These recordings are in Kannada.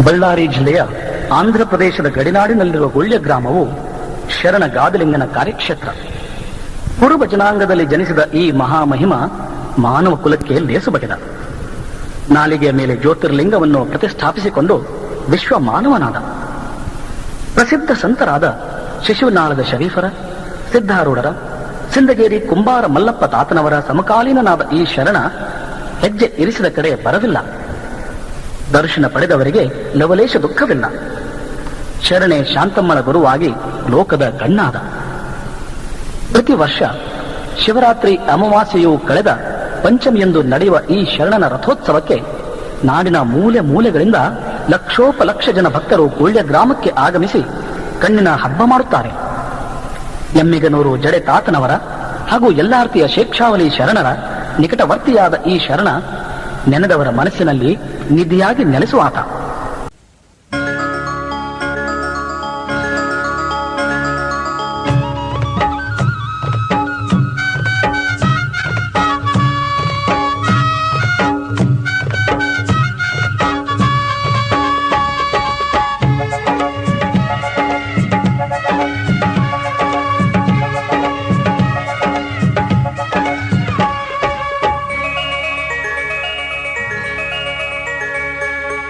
ಬಳ್ಳಾರಿ ಜಿಲ್ಲೆಯ ಆಂಧ್ರ ಪ್ರದೇಶದ ಗಡಿನಾಡಿನಲ್ಲಿರುವ ಗೊಳ್ಯ ಗ್ರಾಮವು ಶರಣ ಗಾದಿಲಿಂಗನ ಕಾರ್ಯಕ್ಷೇತ್ರ. ಕುರುಬ ಜನಾಂಗದಲ್ಲಿ ಜನಿಸಿದ ಈ ಮಹಾಮಹಿಮ ಮಾನವ ಕುಲಕ್ಕೆ ಲೇಸು ಬಗೆದ. ನಾಲಿಗೆಯ ಮೇಲೆ ಜ್ಯೋತಿರ್ಲಿಂಗವನ್ನು ಪ್ರತಿಷ್ಠಾಪಿಸಿಕೊಂಡು ವಿಶ್ವ ಮಾನವನಾದ. ಪ್ರಸಿದ್ಧ ಸಂತರಾದ ಶಿಶುನಾಳದ ಶರೀಫರ, ಸಿದ್ಧಾರೂಢರ, ಸಿಂದಗೇರಿ ಕುಂಬಾರ ಮಲ್ಲಪ್ಪ ತಾತನವರ ಸಮಕಾಲೀನನಾದ ಈ ಶರಣ ಹೆಜ್ಜೆ ಇರಿಸಿದ ಕಡೆ ಬರವಿಲ್ಲ. ದರ್ಶನ ಪಡೆದವರಿಗೆ ಲವಲೇಶ ದುಃಖವಿಲ್ಲ. ಶರಣೆ ಶಾಂತಮ್ಮನ ಗುರುವಾಗಿ ಲೋಕದ ಕಣ್ಣಾದ. ಪ್ರತಿ ವರ್ಷ ಶಿವರಾತ್ರಿ ಅಮಾವಾಸ್ಯೆಯು ಕಳೆದ ಪಂಚಮಿಯಂದು ನಡೆಯುವ ಈ ಶರಣನ ರಥೋತ್ಸವಕ್ಕೆ ನಾಡಿನ ಮೂಲೆ ಮೂಲೆಗಳಿಂದ ಲಕ್ಷೋಪಲಕ್ಷ ಜನ ಭಕ್ತರು ಗೊಳ್ಯ ಗ್ರಾಮಕ್ಕೆ ಆಗಮಿಸಿ ಕಣ್ಣಿನ ಹಬ್ಬ ಮಾಡುತ್ತಾರೆ. ಎಮ್ಮಿಗನೂರು ಜಡೆ ತಾತನವರ ಹಾಗೂ ಯಲ್ಲಾರ್ತಿಯ ಶೇಕ್ಷಾವಲಿ ಶರಣರ ನಿಕಟವರ್ತಿಯಾದ ಈ ಶರಣ ನೆನೆದವರ ಮನಸ್ಸಿನಲ್ಲಿ ನಿಧಿಯಾಗಿ ನೆಲೆಸುವಾತ.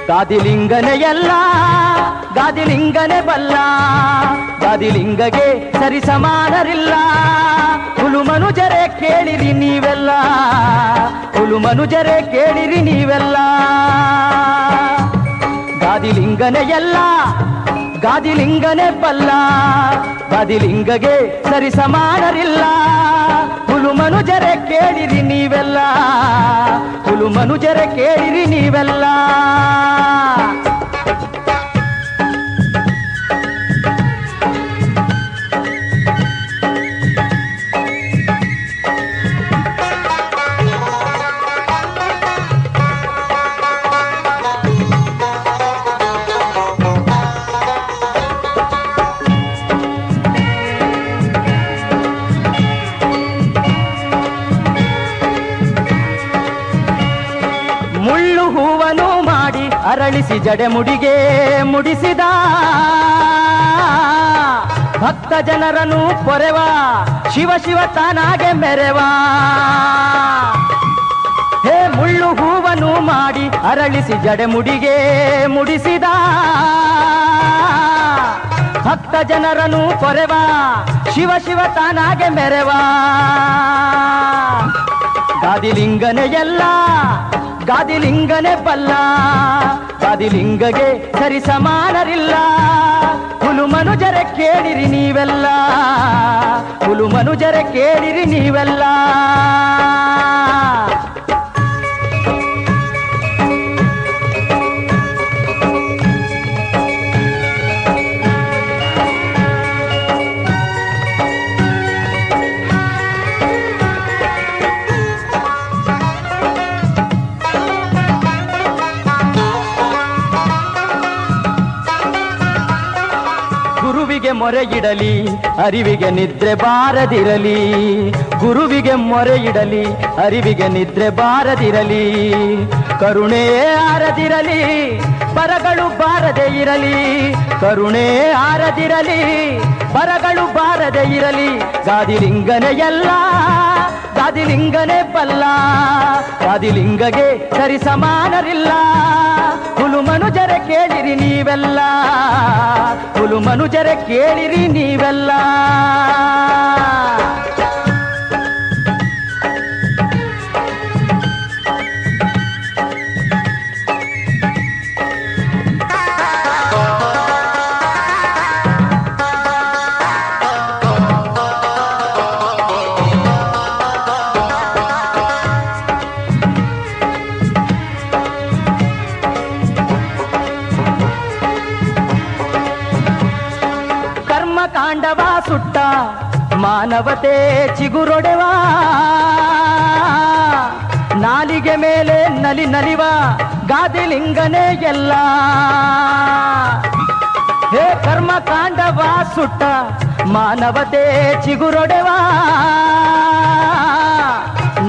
ಗಾದಿಲಿಂಗನೆ ಎಲ್ಲ, ಗಾದಿಲಿಂಗನೆ ಬಲ್ಲ, ಗಾದಿಲಿಂಗಗೆ ಸರಿ ಸಮಾನರಿಲ್ಲ. ಹುಲು ಮನುಜರೇ ಕೇಳಿರಿ ನೀವೆಲ್ಲ, ಹುಲು ಮನುಜರೇ ಕೇಳಿರಿ ನೀವೆಲ್ಲ. ಗಾದಿಲಿಂಗನೆ ಎಲ್ಲ, ಗಾದಿಲಿಂಗನೆ ಬಲ್ಲ, ಗಾದಿಲಿಂಗಗೆ ಸರಿ ಸಮಾನರಿಲ್ಲ. ಹುಲು ಮನುಜರೇ ಕೇಳಿರಿ ನೀವೆಲ್ಲ, ಹುಲು ಮನುಜರೇ ಕೇಳಿರಿ ನೀವೆಲ್ಲ. ಮುಳ್ಳು ಹೂವನು ಮಾಡಿ ಅರಳಿಸಿ ಜಡೆ ಮುಡಿಗೆ ಮುಡಿಸಿದ, ಭಕ್ತ ಜನರನ್ನು ಪೊರೆವ ಶಿವ ಶಿವ ತಾನಾಗೆ ಮೆರೆವ. ಹೇ ಮುಳ್ಳು ಹೂವನು ಮಾಡಿ ಅರಳಿಸಿ ಜಡೆ ಮುಡಿಗೆ ಮುಡಿಸಿದ, ಭಕ್ತ ಜನರನ್ನು ಪೊರೆವ ಶಿವ ಶಿವ ತಾನಾಗೆ ಮೆರೆವ. ಗಾದಿಲಿಂಗನೆ ಎಲ್ಲ, ಗಾದಿಲಿಂಗನೆ ಬಲ್ಲ, ಗಾದಿಲಿಂಗಗೆ ಸರಿ ಸಮಾನರಿಲ್ಲ. ಹುಲು ಮನುಜರೆ ಕೇಳಿರಿ ನೀವೆಲ್ಲ, ಹುಲು ಮನುಜರೆ ಕೇಳಿರಿ ನೀವೆಲ್ಲ. ಗುರುವಿಗೆ ಮೊರೆ ಇಡಲಿ, ಅರಿವಿಗೆ ನಿದ್ರೆ ಬಾರದಿರಲಿ. ಗುರುವಿಗೆ ಮೊರೆ ಇಡಲಿ, ಅರಿವಿಗೆ ನಿದ್ರೆ ಬಾರದಿರಲಿ. ಕರುಣೆ ಆರದಿರಲಿ, ಬರಗಳು ಬಾರದೆ ಇರಲಿ. ಕರುಣೆ ಆರದಿರಲಿ, ಬರಗಳು ಬಾರದೆ ಇರಲಿ. ಗಾದಿಲಿಂಗನೆ ಎಲ್ಲ, ಗಾದಿಲಿಂಗನೆ ಬಲ್ಲ, ಗಾದಿಲಿಂಗಗೆ ಸರಿ ಸಮಾನರಿಲ್ಲ. ಹುಲು ಮನುಜರೆ ಕೇಳಿರಿ ನೀವೆಲ್ಲ, ಹುಲು ಮನುಜರೆ ಕೇಳಿರಿ ನೀವೆಲ್ಲ. ಕಾಂಡವ ಸುಟ್ಟ ಮಾನವತೆ ಚಿಗುರೊಡೆವ, ನಾಲಿಗೆ ಮೇಲೆ ನಲಿ ನಲಿವ ಗಾದಿಲಿಂಗನೇ ಎಲ್ಲ. ಹೇ ಕರ್ಮ ಕಾಂಡವ ಸುಟ್ಟ ಮಾನವತೆ ಚಿಗುರೊಡೆವ,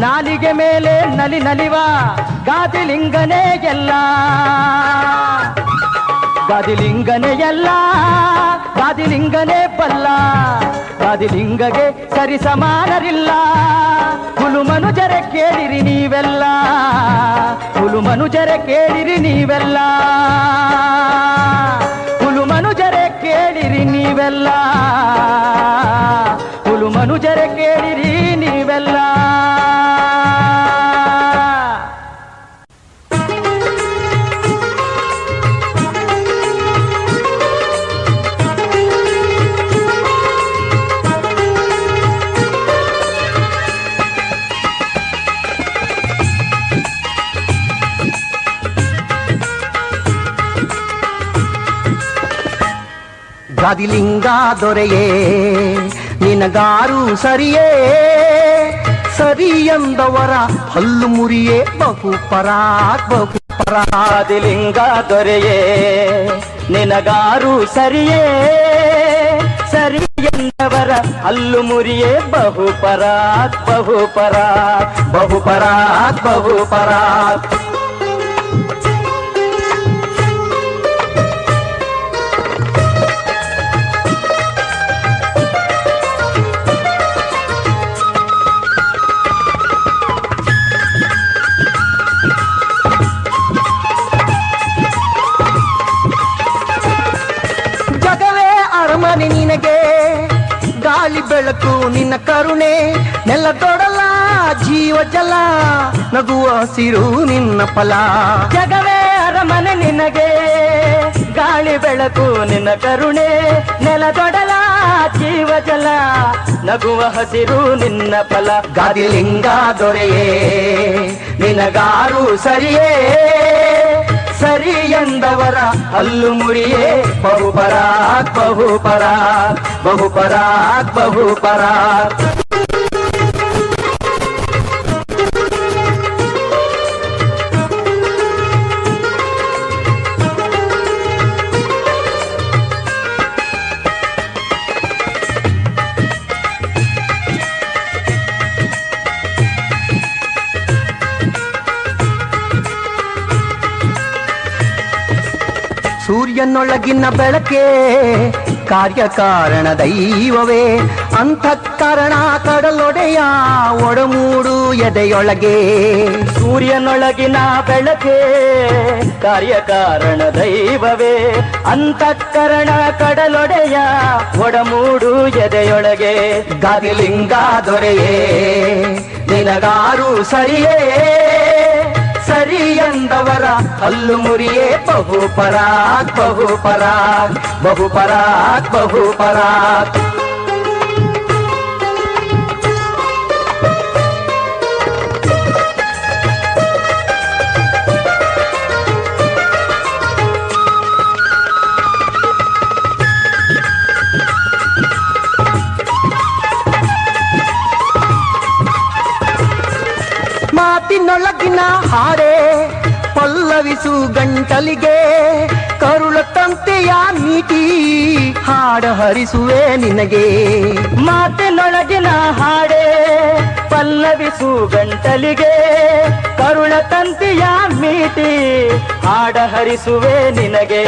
ನಾಲಿಗೆ ಮೇಲೆ ನಲಿ ನಲಿವ ಗಾದಿಲಿಂಗನೇ ಎಲ್ಲ. ಗಾದಿಲಿಂಗನೇ ಎಲ್ಲ ಗಾದಿಲಿಂಗನೇ ಬಲ್ಲ ಗಾದಿಲಿಂಗಗೆ ಸರಿ ಸಮಾನರಿಲ್ಲ ಹುಲು ಮನುಜರೆ ಕೇಳಿರಿ ನೀವೆಲ್ಲ ಹುಲು ಮನುಜರೆ ಕೇಳಿರಿ ನೀವೆಲ್ಲ ಹುಲು ಮನುಜರೆ ಕೇಳಿರಿ ನೀವೆಲ್ಲ ಹುಲು ಮನುಜರೆ ಕೇಳಿರಿ ನೀವೆಲ್ಲ ಗಾದಿಲಿಂಗ ದೊರೆಯೇ ನಿನಗಾರು ಸರಿಯೇ ಸರಿ ಎಂದವರ ಹಲ್ಲು ಮುರಿಯೇ ಬಹುಪರಾಕ್ ಗಾದಿಲಿಂಗ ದೊರೆಯೇ ನಿನಗಾರು ಸರಿಯೇ ಸರಿ ಎಂದವರ ಹಲ್ಲು ಮುರಿಯೇ ಬಹುಪರಾಕ್ ಬಹುಪರಾಕ್ ಬಹುಪರಾಕ್ ಬಹುಪರಾಕ್ ನಿನಗೆ ಗಾಳಿ ಬೆಳಕು ನಿನ್ನ ಕರುಣೆ ನೆಲದೊಡಲ ಜೀವ ಜಲ ನಗುವ ಹಸಿರು ನಿನ್ನ ಫಲ ಜಗವೇ ಅರಮನೆ ನಿನಗೆ ಗಾಳಿ ಬೆಳಕು ನಿನ್ನ ಕರುಣೆ ನೆಲದೊಡಲ ಜೀವ ಜಲ ನಗುವ ಹಸಿರು ನಿನ್ನ ಫಲ ಗಾದಿಲಿಂಗ ದೊರೆಯೇ ನಿನಗಾರು ಸರಿಯೇ ಸರಿ ಎಂದವರ ಹಲ್ಲು ಮುರಿಯೇ ಬಹುಪರಾಕ್ ಬಹುಪರಾಕ್ ಬಹುಪರಾಕ್ ಬಹುಪರಾಕ್ ಸೂರ್ಯನೊಳಗಿನ ಬೆಳಕೆ ಕಾರ್ಯಕಾರಣ ದೈವವೇ ಅಂತಃಕರಣ ಕಡಲೊಡೆಯ ಒಡಮೂಡು ಎದೆಯೊಳಗೆ ಸೂರ್ಯನೊಳಗಿನ ಬೆಳಕೆ ಕಾರ್ಯಕಾರಣ ದೈವವೇ ಅಂತಃಕರಣ ಕಡಲೊಡೆಯ ಒಡಮೂಡು ಎದೆಯೊಳಗೆ ಗಾದಿಲಿಂಗ ದೊರೆಯೇ ನಿನಗಾರು ಸರಿಯೇ ಸರಿ ಎಂದವರ ಹಲ್ಲು ಮುರಿಯೇ ಬಹುಪರಾಕ್ ಬಹುಪರಾಕ್ ಬಹುಪರಾಕ್ ಬಹುಪರಾಕ್ ಮಾತಿನೊಳಗಿನ ಹಾಡೆ ಪಲ್ಲವಿಸು ಗಂಟಲಿಗೆ ಕರುಳ ತಂತೆಯ ಮೀಟಿ ಹಾಡ ಹರಿಸುವೆ ನಿನಗೆ ಮಾತಿನೊಳಗಿನ ಹಾಡೆ ಪಲ್ಲವಿಸು ಗಂಟಲಿಗೆ ಕರುಳ ತಂತಿಯ ಮೀಟಿ ಹಾಡ ಹರಿಸುವೆ ನಿನಗೆ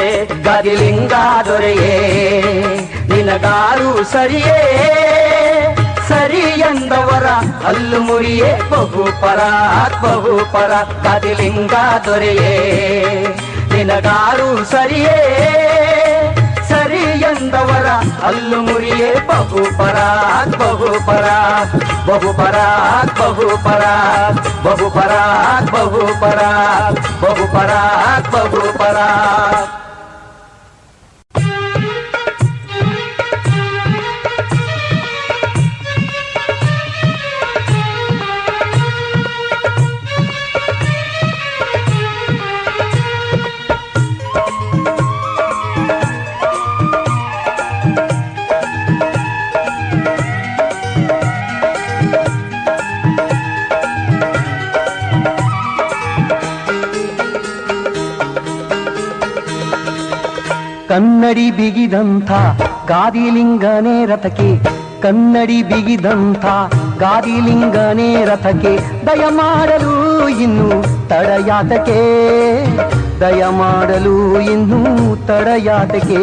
ಗಾದಿಲಿಂಗ ದೊರೆಯೇ ನಿನಗಾರು ಸರಿಯೇ ಸರಿ ಎಂದವರ ಹಲ್ಲು ಮುರಿಯೇ ಬಹುಪರಾಕ್ ಬಹುಪರಾಕ್ ಗಾದಿಲಿಂಗ ದೊರೆಯೇ ನಿನಗಾರು ಸರಿಯೇ ಸರಿ ಎಂದವರ ಹಲ್ಲು ಮುರಿಯೇ ಬಹುಪರಾಕ್ ಬಹುಪರಾಕ್ ಬಹುಪರಾಕ್ ಬಹುಪರಾಕ್ ಬಹುಪರಾಕ್ ಬಹುಪರಾಕ್ ಬಹುಪರಾಕ್ ಬಹುಪರಾಕ್ ಕನ್ನಡಿ ಬಿಗಿದಂಥ ಗಾದಿಲಿಂಗನೇ ರಥಕ್ಕೆ ಕನ್ನಡಿ ಬಿಗಿದಂಥ ಗಾದಿಲಿಂಗನೇ ರಥಕ್ಕೆ ದಯ ಮಾಡಲು ಇನ್ನು ತಡಯಾತಕ್ಕೆ ದಯ ಮಾಡಲು ಇನ್ನೂ ತಡಯಾತಕೆ.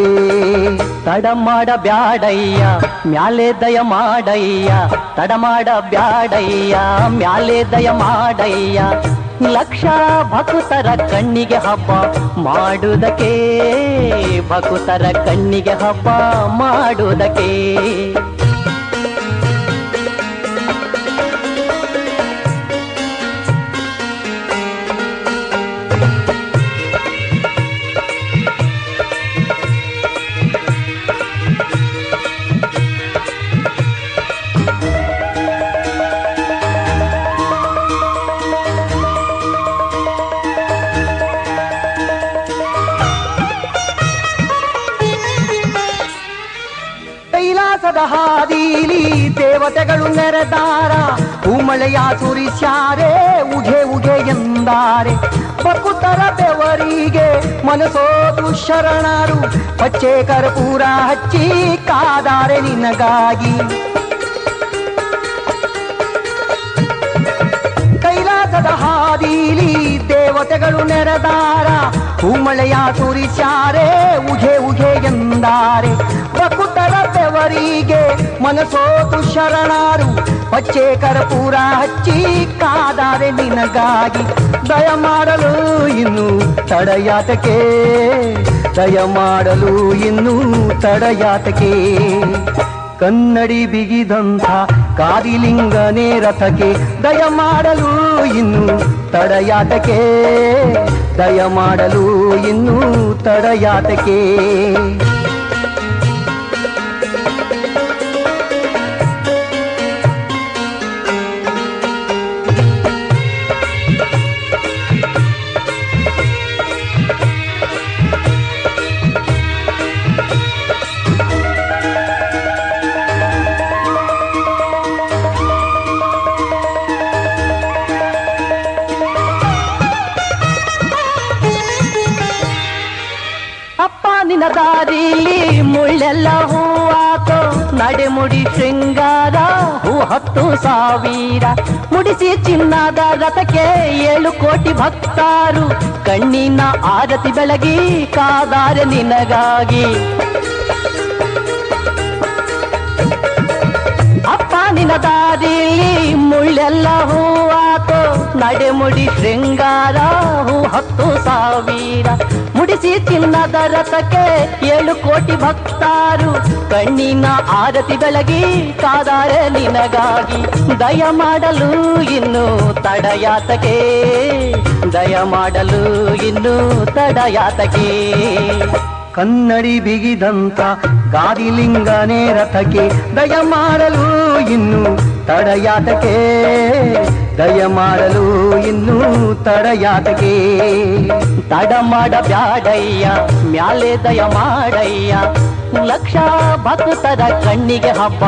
ತಡ ಮಾಡಬ್ಯಾಡಯ್ಯ ಮ್ಯಾಲೆ ದಯ ಮಾಡಯ್ಯ, ತಡ ಮಾಡಬ್ಯಾಡಯ್ಯ ಮ್ಯಾಲೆ ದಯ ಮಾಡಯ್ಯ. ಲಕ್ಷ ಭಕ್ತರ ಕಣ್ಣಿಗೆ ಹಬ್ಬ ಮಾಡುವುದಕ್ಕೆ, ಭಕ್ತರ ಕಣ್ಣಿಗೆ ಹಬ್ಬ ಮಾಡುವುದಕ್ಕೆ. ಕೈಲಾಸದ ಹಾದೀಲಿ ದೇವತೆಗಳು ನೆರೆದಾರ, ಹೂಮಳೆಯ ಸುರಿಸ್ಯಾರೆ ಉಘೆ ಉಘೆ ಎಂದಾರೆ. ಭಕ್ತರ ಬೆವರಿಗೆ ಮನಸೋದು ಶರಣರು, ಪಚ್ಚೆ ಕರ್ಪೂರ ಹಚ್ಚಿ ಕಾದಾರೆ ನಿನಗಾಗಿ. ಕೈಲಾಸದ ಹಾದೀಲಿ ದೇವತೆಗಳು ನೆರೆದಾರ, ಹೂಮಳೆಯ ಸುರಿಸ್ಯಾರೆ ಉಘೆ ಉಘೆ ಎಂದಾರೆ. ಭಕ್ತರ ಬೆವರಿಗೆ ಮನಸೋತು ಶರಣರು, ಪಚ್ಚೆ ಕರ್ಪೂರ ಹಚ್ಚಿ ಕಾದಾರೆ ನಿನಗಾಗಿ. ದಯ ಮಾಡಲು ಇನ್ನು ತಡಯಾತಕೆ, ದಯ ಮಾಡಲು ಇನ್ನು ತಡಯಾತಕೆ. ಕನ್ನಡಿ ಬಿಗಿದಂಥ ಗಾದಿಲಿಂಗನೇ ರಥಕ್ಕೆ, ದಯ ಮಾಡಲು ಇನ್ನು ತಡಯಾತಕೆ, ದಯ ಮಾಡಲು ಇನ್ನು ತಡಯಾತಕೆ. ನಿನ್ನ ದಾರಿಲಿ ಮುಳ್ಳೆಲ್ಲ ಹೂವಾತೋ, ನಡೆಮುಡಿ ಶೃಂಗಾರ ಹೂ 10,000 ಮುಡಿಸಿ ಚಿನ್ನದ ರಥಕ್ಕೆ 7 ಕೋಟಿ ಭಕ್ತಾರು, ಕಣ್ಣಿನ ಆರತಿ ಬೆಳಗಿ ಕಾದಾರೆ ನಿನಗಾಗಿ. ಅಪ್ಪ ನಿನ್ನ ದಾರಿಲಿ ಮುಳ್ಳೆಲ್ಲ ಹೂವಾತೋ, ನಡೆಮುಡಿ ಶೃಂಗಾರ ಹೂ 10,000 ಮುಡಿಸಿ ಚಿನ್ನದ ರಥಕ್ಕೆ 7 ಕೋಟಿ ಭಕ್ತಾರು, ಕಣ್ಣಿನ ಆರತಿ ಬೆಳಗಿ ಕಾದಾರೆ ನಿನಗಾಗಿ. ದಯ ಮಾಡಲು ಇನ್ನು ತಡಯಾತಕೆ, ದಯ ಮಾಡಲು ಇನ್ನು ತಡಯಾತಕೆ. ಕನ್ನಡಿ ಬಿಗಿದಂಥ ಗಾದಿಲಿಂಗನೇ ರಥಕ್ಕೆ, ದಯ ಮಾಡಲು ಇನ್ನು ತಡಯಾತಕೆ, ದಯ ಮಾಡಲು ಇನ್ನು ತಡಯಾತಕೆ. ತಡ ಮಾಡಬ್ಯಾಡಯ್ಯ ಮ್ಯಾಲೆ ದಯ ಮಾಡಯ್ಯ, ಲಕ್ಷ ಭಕ್ತರ ಕಣ್ಣಿಗೆ ಹಬ್ಬ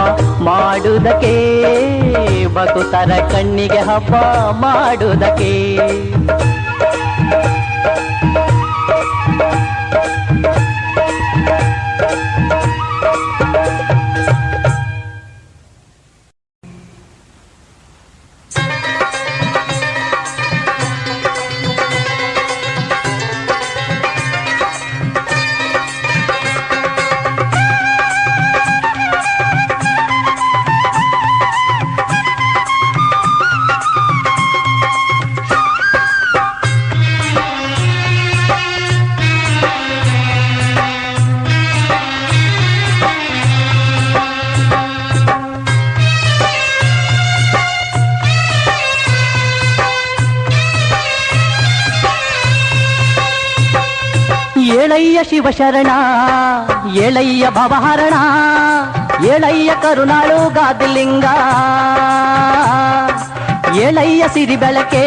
ಮಾಡುವುದಕ್ಕೆ, ಭಕ್ತರ ಕಣ್ಣಿಗೆ ಹಬ್ಬ ಮಾಡುವುದಕ್ಕೆ. ಏಳಯ್ಯ ಶಿವಶರಣ, ಏಳಯ್ಯ ಭವಹರಣ, ಏಳಯ್ಯ ಕರುಣಾಳು ಗಾದಿಲಿಂಗ, ಏಳಯ್ಯ ಸಿರಿ ಬೆಳಕೆ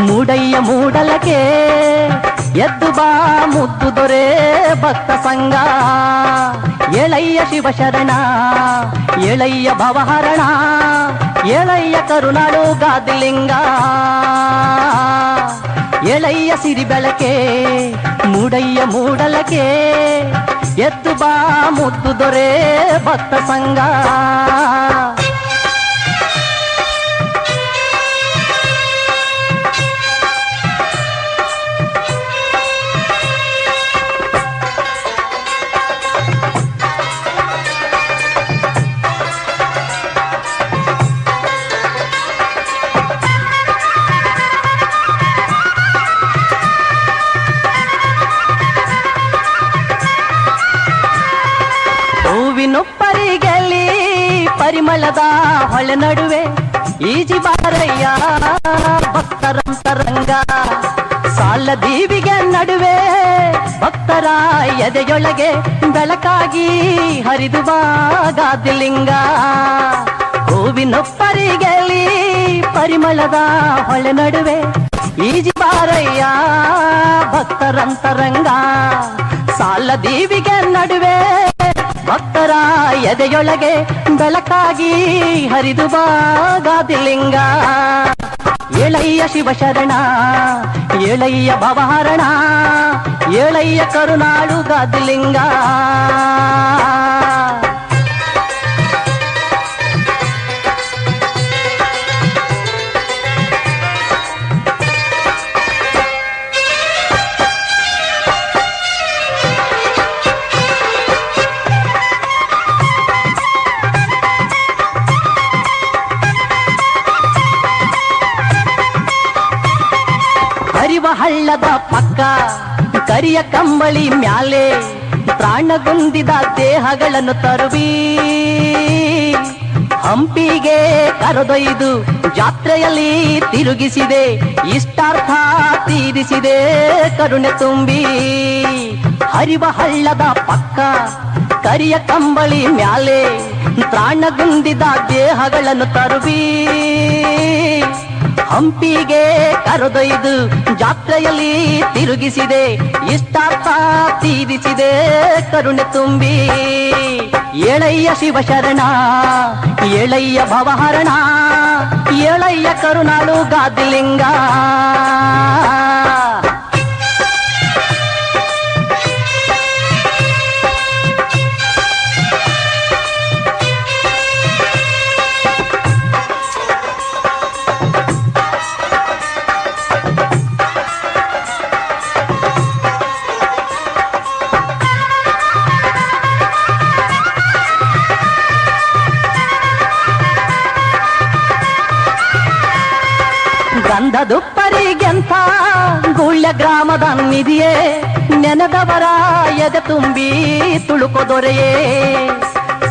ಮೂಡಯ್ಯ ಮೂಡಲಕೆ, ಎದ್ದು ಬಾ ಮುದ್ದು ದೊರೆ ಭಕ್ತ ಸಂಗ. ಏಳಯ್ಯ ಶಿವಶರಣ, ಏಳಯ್ಯ ಭವಹರಣ, ಏಳಯ್ಯ ಕರುಣಾಳು ಗಾದಿಲಿಂಗ, ಏಳಯ್ಯ ಸಿರಿ ಬೆಳಕೆ ಮೂಡಯ್ಯ ಮೂಡಲಕೆ, ಎದ್ದು ಬಾ ಮುದ್ದು ದೊರೆ ಭಕ್ತ ಸಂಗ. ಪರಿಮಳದ ಹೊಳೆ ನಡುವೆ ಈಜಿ ಬಾರಯ್ಯ ಭಕ್ತರಂತರಂಗ. ಸಾಲ ದೀವಿಗೆ ನಡುವೆ ಭಕ್ತರ ಎದೆಯೊಳಗೆ ಬೆಳಕಾಗಿ ಹರಿದು ಬಾಗಾದಿಲಿಂಗ. ಹೂವಿನೊಪ್ಪರಿಗೆಲಿ ಪರಿಮಳದ ಹೊಳೆ ನಡುವೆ ಈಜಿ ಬಾರಯ್ಯ ಭಕ್ತರಂತರಂಗ. ಸಾಲ ದೀವಿಗೆ ನಡುವೆ ಭಕ್ತರ ಎದೆಯೊಳಗೆ ಬೆಳಕಾಗಿ ಹರಿದು ಬಾಗಾದಿಲಿಂಗ. ಏಳಯ್ಯ ಶಿವಶರಣ ಏಳಯ್ಯ ಭವಹರಣ ಏಳಯ್ಯ ಕರುನಾಡು ಗಾದಿಲಿಂಗ. ಹರಿವ ಹಳ್ಳದ ಪಕ್ಕ ಕರಿಯ ಕಂಬಳಿ ಮ್ಯಾಲೆ ಪ್ರಾಣಗುಂದಿದ ದೇಹಗಳನ್ನು ತರುವಿ. ಹಂಪಿಗೆ ಕರೆದೊಯ್ದು ಜಾತ್ರೆಯಲ್ಲಿ ತಿರುಗಿಸಿದೆ ಇಷ್ಟಾರ್ಥ ತೀರಿಸಿದೆ ಕರುಣೆ ತುಂಬಿ. ಹರಿವ ಹಳ್ಳದ ಪಕ್ಕ ಕರಿಯ ಕಂಬಳಿ ಮ್ಯಾಲೆ ಪ್ರಾಣಗುಂದಿದ ದೇಹಗಳನ್ನು ತರುವಿ. ಹಂಪಿಗೆ ಕರೆದೊಯ್ದು ಜಾತ್ರೆಯಲ್ಲಿ ತಿರುಗಿಸಿದೆ ಇಷ್ಟಾರ್ಥ ತೀರಿಸಿದೆ ಕರುಣೆ ತುಂಬಿ. ಏಳಯ್ಯ ಶಿವಶರಣ ಏಳಯ್ಯ ಭವಹರಣ ಏಳಯ್ಯ ಕರುನಾಡು ಗಾದಿಲಿಂಗ. ಗಂಧದುಪ್ಪರಿಗೆಂಥ ಗುಳ್ಯ ಗ್ರಾಮದ ನಿಧಿಯೇ ನೆನೆದವರ ಎದೆ ತುಂಬಿ ತುಳುಕೋ ದೊರೆಯೇ.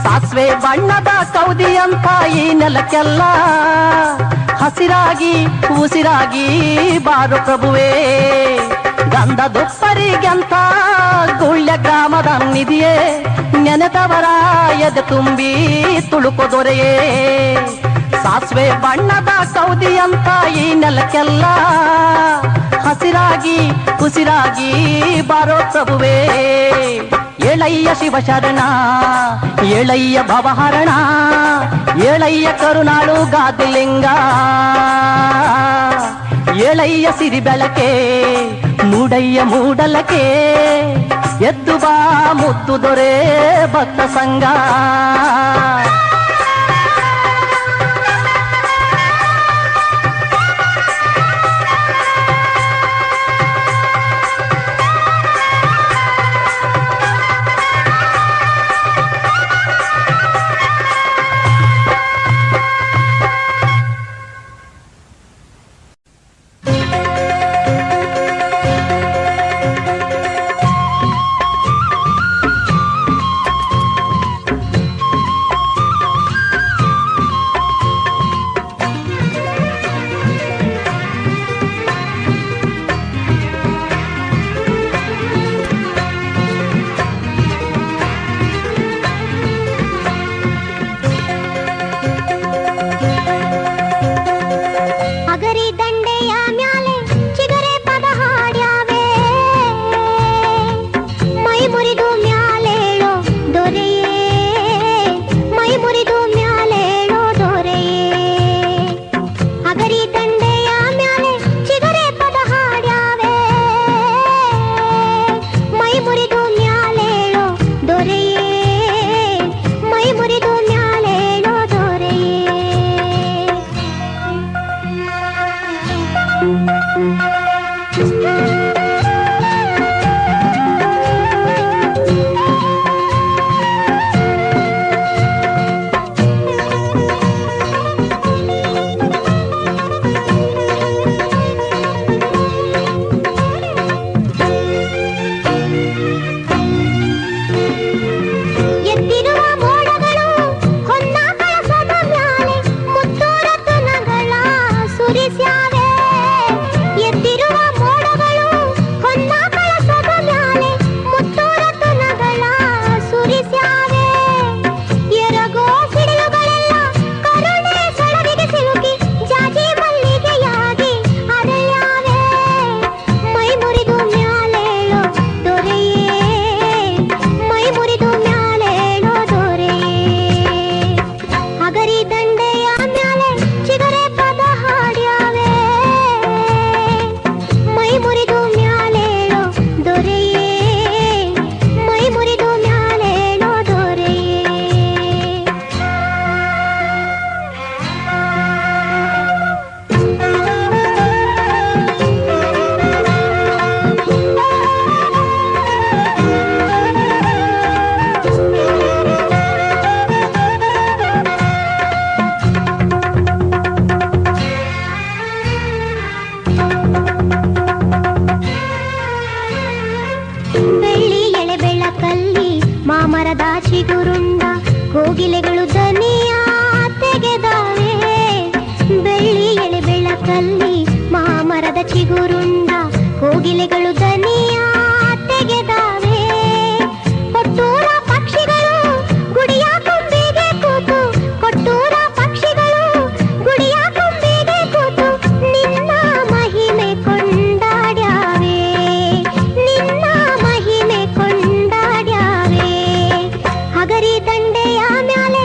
ಸಾಸ್ವೆ ಬಣ್ಣದ ಕೌದಿಯಂಥ ಈ ನೆಲಕ್ಕೆಲ್ಲ ಹಸಿರಾಗಿ ಉಸಿರಾಗಿ ಬಾರು ಪ್ರಭುವೇ. ಗಂಧದುಪ್ಪರಿಗೆಂಥ ಗುಳ್ಯ ಗ್ರಾಮದ ನಿಧಿಯೇ ನೆನೆದವರ ಎದೆ ತುಂಬಿ ತುಳುಕೋ ದೊರೆಯೇ. ಸಾಸ್ವೆ ಬಣ್ಣದ ಕೌದಿಯಂತ ಈ ನೆಲಕ್ಕೆಲ್ಲ ಹಸಿರಾಗಿ ಉಸಿರಾಗಿ ಬಾರೋ ಪ್ರಭುವೇ. ಏಳಯ್ಯ ಶಿವಶರಣ ಏಳಯ್ಯ ಭವಹರಣ ಏಳಯ್ಯ ಕರುನಾಡು ಗಾದಿಲಿಂಗ. ಏಳಯ್ಯ ಸಿರಿ ಬೆಳಕೆ ಮೂಡಯ್ಯ ಮೂಡಲಕೆ ಎದ್ದು ಬಾ ಮುದ್ದು ದೊರೆ ಭಕ್ತ ಸಂಗ. ಬೆಳ್ಳಿ ಎಳೆ ಬೆಳಕಲ್ಲಿ ಮಾಮರದ ಚಿಗುರುಂಡ ಕೋಗಿಲೆಗಳು ದನಿಯ ತೆಗೆದಾವೆ. ಬೆಳ್ಳಿ ಎಳೆ ಬೆಳಕಲ್ಲಿ ಮಾಮರದ ಚಿಗುರುಂಡ ಕೋಗಿಲೆಗಳು ದನಿಯ ತೆಗೆದಾವೆ. ಕೊಟ್ಟೂರ ಪಕ್ಷಿಗಳು ಗುಡಿಯ ಕೊಂಬಿಗೆ ಕೂತು, ಕೊಟ್ಟೂರ ಪಕ್ಷಿಗಳು ಗುಡಿಯ ಕೊಂಬಿಗೆ ಕೂತು ನಿನ್ನ ಮಹಿಮೆ ಕೊಂಡಾಡ್ಯಾವೆ, ನಿನ್ನ ಮಹಿಮೆ ಕೊಂಡಾಡ್ಯಾವೆ. ಹಗರಿ ದಂಡೆಯ ಮ್ಯಾಲೆ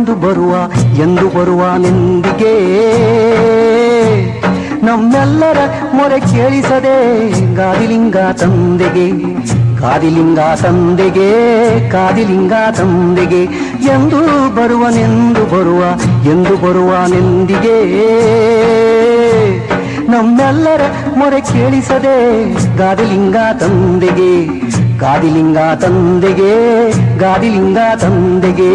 ಎಂದು ಬರುವ ನೆಂದಿಗೆ ನಮ್ಮೆಲ್ಲರ ಮೊರೆ ಕೇಳಿಸದೆ ಗಾದಿಲಿಂಗ ತಂದೆಗೆ ಕಾದಿಲಿಂಗ ತಂದೆಗೆ ಕಾದಿಲಿಂಗ ತಂದೆಗೆ ಎಂದು ಬರುವ ನೆಂದಿಗೆ ನಮ್ಮೆಲ್ಲರ ಮೊರೆ ಕೇಳಿಸದೆ ಗಾದಿಲಿಂಗ ತಂದೆಗೆ ಗಾದಿಲಿಂಗ ತಂದೆಗೆ ಗಾದಿಲಿಂಗ ತಂದೆಗೆ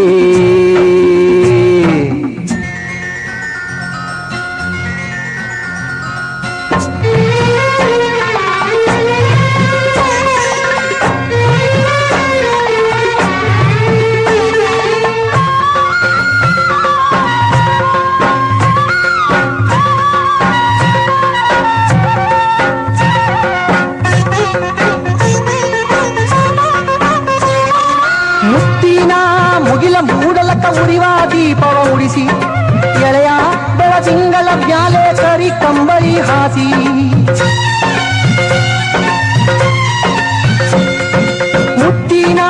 ಉರಿವ ದೀಪವ ಉಡಿಸಿ ಎಳೆಯ ಬೆಳದಿಂಗಳ ಮ್ಯಾಲೆ ಕರಿ ಕಂಬಳಿ ಹಾಸಿ ಮುತ್ತಿನ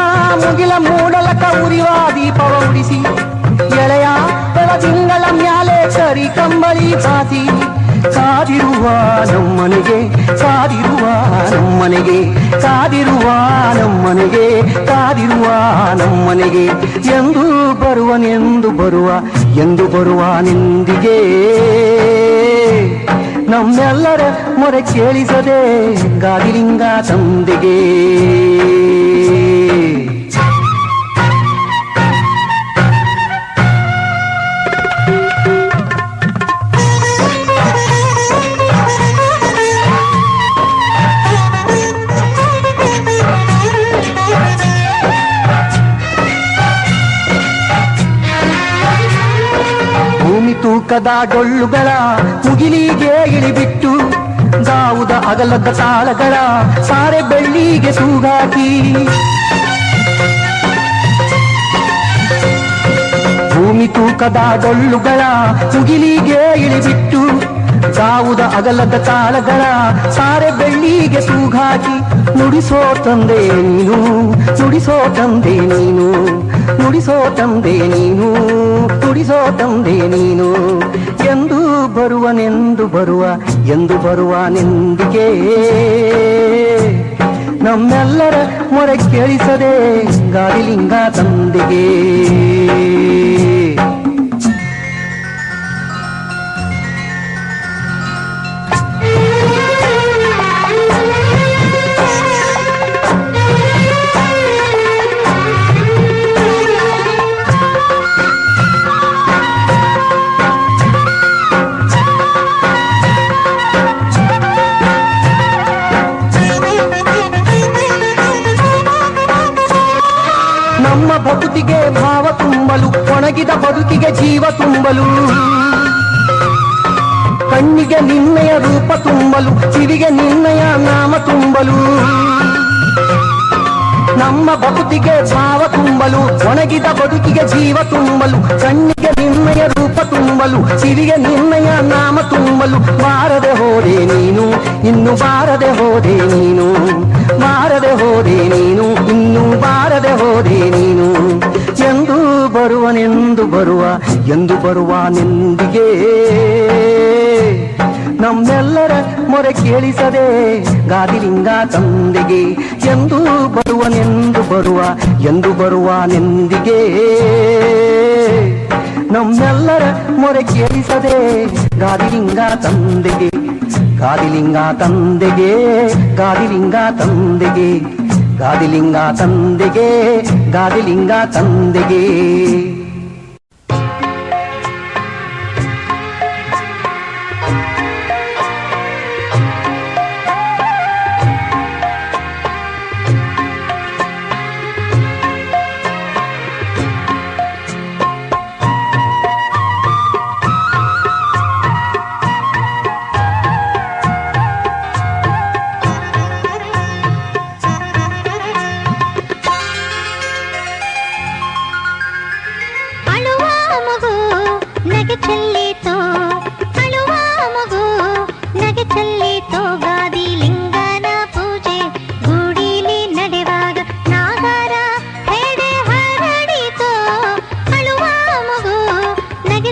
ಮುಗಿಲ ಮೂಡಲಕ ಉರಿವ ದೀಪವ ಉಡಿಸಿ ಎಳೆಯ ಬೆಳದಿಂಗಳ ಮ್ಯಾಲೆ ಕರಿ ಕಂಬಳಿ ಹಾಸಿ ಕಾದಿರುವ ನಮ್ಮನೆಗೆ ಕಾದಿರುವ ನಮ್ಮನೆಗೆ ಕಾದಿರುವ ನಮ್ಮನೆಗೆ ಕಾದಿರುವ ನಮ್ಮನೆಗೆ ಎಂದು ಬರುವ ನಿಂದಿಗೆ ನಮ್ಮೆಲ್ಲರ ಮೊರೆ ಕೇಳಿಸದೆ ಗಾದಿಲಿಂಗ ತಂದೆಗೆ ತೂಕದ ಡೊಳ್ಳುಗಳ ಮುಗಿಲಿಗೆ ಇಳಿಬಿಟ್ಟು ಗಾವುದ ಅಗಲದ ತಾಳಗಳ ಸಾರೆ ಬೆಳ್ಳಿಗೆ ತೂಗಾಕಿ ಭೂಮಿ ತೂಕದ ಡೊಳ್ಳುಗಳ ಮುಗಿಲಿಗೆ ಇಳಿಬಿಟ್ಟು ಗಾವುದ ಅಗಲದ ತಾಳಗಳ ಸಾರೆ ಬೆಳ್ಳಿಗೆ ತೂಗಾಕಿ ನುಡಿಸೋ ತಂದೆ ನೀನು ನುಡಿಸೋ ತಂದೆ ನೀನು ನುಡಿಸೋ ತಂದೆ ನೀನು ನುಡಿಸೋ ತಂದೆ ನೀನು ಎಂದು ಬರುವ ನೆಂದಿಗೆ ನಮ್ಮೆಲ್ಲರ ಮೊರೆ ಕೇಳಿಸದೆ ಗಾದಿಲಿಂಗ ತಂದೆಗೆ ಬದುಕಿಗೆ ಭಾವ ತುಂಬಲು ಒಣಗಿದ ಬದುಕಿಗೆ ಜೀವ ತುಂಬಲು ಕಣ್ಣಿಗೆ ನಿನ್ನಯ ರೂಪ ತುಂಬಲು ಕಿವಿಗೆ ನಿನ್ನಯ ನಾಮ ತುಂಬಲು ನಮ್ಮ ಬದುಕಿಗೆ ಭಾವ ತುಂಬಲು ಒಣಗಿದ ಬದುಕಿಗೆ ಜೀವ ತುಂಬಲು ಕಣ್ಣಿಗೆ ನಿನ್ನಯ ರೂಪ ತುಂಬಲು ಕಿವಿಗೆ ನಿನ್ನಯ ನಾಮ ತುಂಬಲು ಬಾರದೆ ಹೋದೆ ನೀನು ಇನ್ನು ಬಾರದೆ ಹೋದೆ ನೀನು ಬಾರದೆ ಹೋದೆ ನೀನು ಇನ್ನು ಬಾರದೆ ಹೋದೆ ನೀನು ಎಂದು ಬರುವ ನೆಂದಿಗೆ ನಮ್ಮೆಲ್ಲರ ಮೊರೆ ಕೇಳಿಸದೆ ಗಾದಿಲಿಂಗ ತಂದೆಗೆ ಎಂದು ಬರುವ ನೆಂದಿಗೆ ನಮ್ಮೆಲ್ಲರ ಮೊರೆ ಕೇಳಿಸದೆ ಗಾದಿಲಿಂಗ ತಂದೆಗೆ ಗಾದಿಲಿಂಗ ತಂದೆಗೆ ಗಾದಿಲಿಂಗ ತಂದೆಗೆ ಗಾದಿಲಿಂಗ ತಂದೆಗೆ ಗಾದಿಲಿಂಗ ತಂದೆಗೆ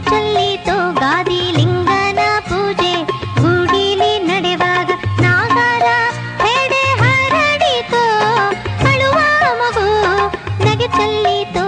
ಚೆಲ್ಲಿತೋ ಗಾದಿ ಲಿಂಗನ ಪೂಜೆ ಗುಡಿಲಿ ನಡೆವಾಗ ನಾಗರ ಹೆಡೆ ಹರಡಿತೋ ಅಳುವ ಮಗು ನಗೆ ಚೆಲ್ಲಿತೋ